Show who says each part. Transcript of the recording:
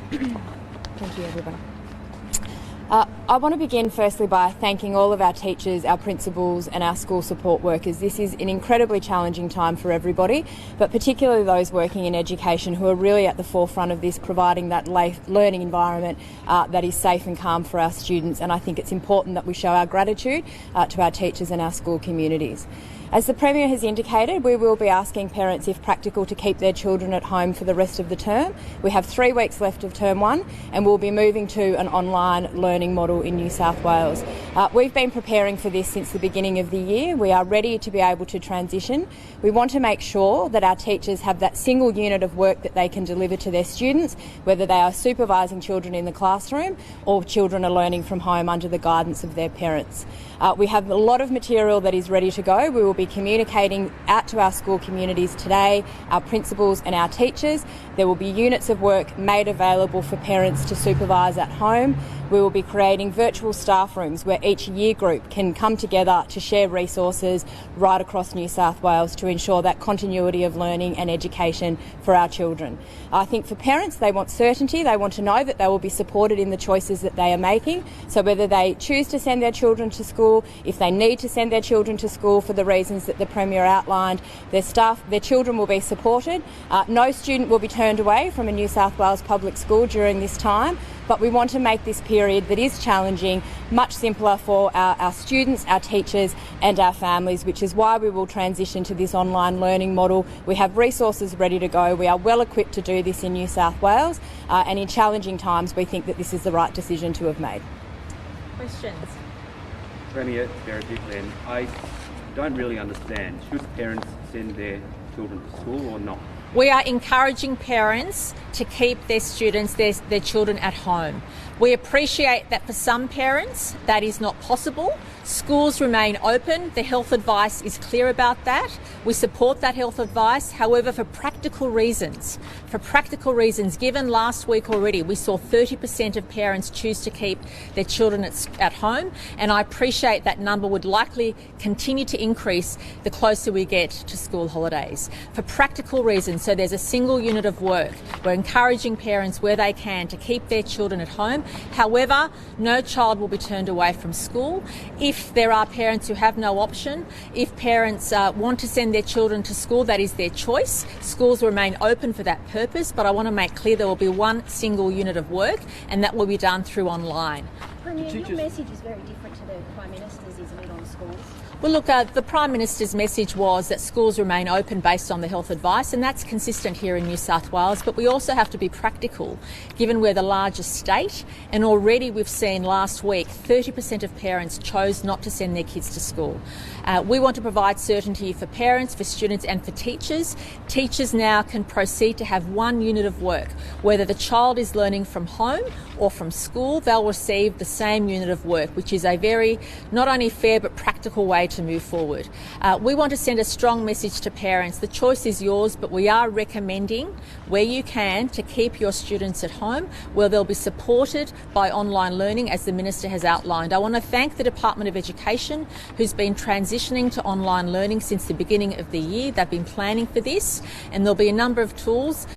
Speaker 1: Thank you, everybody. I want to begin firstly by thanking all of our teachers, our principals and our school support workers. This is an incredibly challenging time for everybody, but particularly those working in education who are really at the forefront of this, providing that learning environment that is safe and calm for our students. And I think it's important that we show our gratitude to our teachers and our school communities. As the Premier has indicated, we will be asking parents, if practical, to keep their children at home for the rest of the term. We have 3 weeks left of term 1 and we'll be moving to an online learning model in New South Wales. We've been preparing for this since the beginning of the year. We are ready to be able to transition. We want to make sure that our teachers have that single unit of work that they can deliver to their students, whether they are supervising children in the classroom or children are learning from home under the guidance of their parents. We have a lot of material that is ready to go. We will be communicating out to our school communities today, our principals and our teachers. There will be units of work made available for parents to supervise at home. We will be creating virtual staff rooms where each year group can come together to share resources right across New South Wales to ensure that continuity of learning and education for our children. I think for parents, they want certainty. They want to know that they will be supported in the choices that they are making. So whether they choose to send their children to school, if they need to send their children to school for the reasons that the Premier outlined, their children will be supported. No student will be turned away from a New South Wales public school during this time. But we want to make this period that is challenging much simpler for our students, our teachers and our families, which is why we will transition to this online learning model. We have resources ready to go. We are well equipped to do this in New South Wales, and in challenging times we think that this is the right decision to have made.
Speaker 2: Questions?
Speaker 3: Premier Sarah Dicklin, I don't really understand. Should parents send their children to school or not?
Speaker 2: We are encouraging parents to keep their students, their children at home. We appreciate that for some parents that is not possible. Schools remain open. The health advice is clear about that. We support that health advice. However, for practical reasons, given last week already, we saw 30% of parents choose to keep their children at home, and I appreciate that number would likely continue to increase the closer we get to school holidays. For practical reasons, so there's a single unit of work. We're encouraging parents where they can to keep their children at home. However, no child will be turned away from school. If there are parents who have no option, if parents want to send their children to school, that is their choice. Schools remain open for that purpose, but I want to make clear there will be one single unit of work, and that will be done through online.
Speaker 4: Premier, your message is very different to the Prime Minister's, isn't it, on schools?
Speaker 2: Well, look, the Prime Minister's message was that schools remain open based on the health advice, and that's consistent here in New South Wales. But we also have to be practical, given we're the largest state, and already we've seen last week 30% of parents chose not to send their kids to school. We want to provide certainty for parents, for students and for teachers. Teachers now can proceed to have one unit of work. Whether the child is learning from home or from school, they'll receive the same unit of work, which is a very not only fair but practical way to move forward. We want to send a strong message to parents. The choice is yours, but we are recommending, where you can, to keep your students at home, where they'll be supported by online learning, as the Minister has outlined. I want to thank the Department of Education, who's been transitioning to online learning since the beginning of the year. They've been planning for this, and there'll be a number of tools